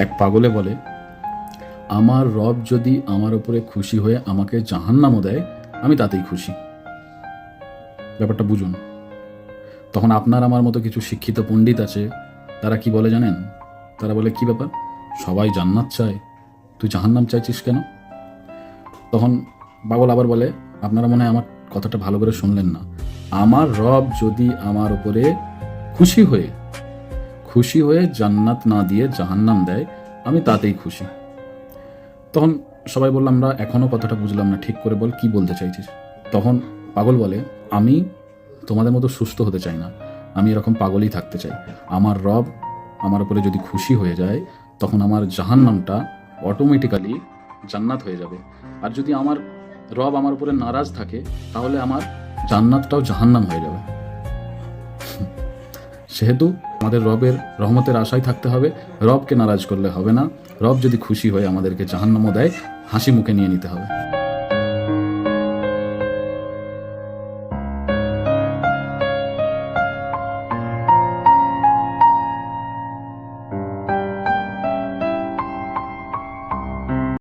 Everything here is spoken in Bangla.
এক পাগলে বলে, আমার রব যদি আমার উপরে খুশি হয়ে আমাকে জাহান্নামও দেয়, আমি তাতেই খুশি। ব্যাপারটা বুঝুন। তখন আপনার আমার মতো কিছু শিক্ষিত পণ্ডিত আছে, তারা কি বলে জানেন? তারা বলে, কি ব্যাপার, সবাই জান্নাত চায়, তুই জাহান্নাম চাইছিস কেন? তখন পাগল আবার বলে, আপনারা মনে হয় আমার কথাটা ভালো করে শুনলেন না। আমার রব যদি আমার উপরে খুশি হয়ে জান্নাত না দিয়ে জাহান্নাম দেয়, আমি তাতেই খুশি। তখন সবাই বললাম, আমরা এখনো কথাটা বুঝলাম না, ঠিক করে বল, কি বলতে চাইছিস? তখন পাগল বলে, আমি তোমাদের মতো সুস্থ হতে চাই না, আমি এরকম পাগলই থাকতে চাই। আমার রব আমার উপরে যদি খুশি হয়ে যায়, তখন আমার জাহান্নামটা অটোমেটিক্যালি জান্নাত হয়ে যাবে। আর যদি আমার রব আমার উপরে নারাজ থাকে, তাহলে আমার জান্নাতটাও জাহান্নাম হয়ে যাবে। সেহেতু আমাদের রবের রহমতের আশায় থাকতে হবে, রবকে নারাজ করলে হবে না। রব যদি খুশি হয়ে আমাদেরকে জাহান্নামও দেয়, হাসি মুখে নিয়ে নিতে হবে।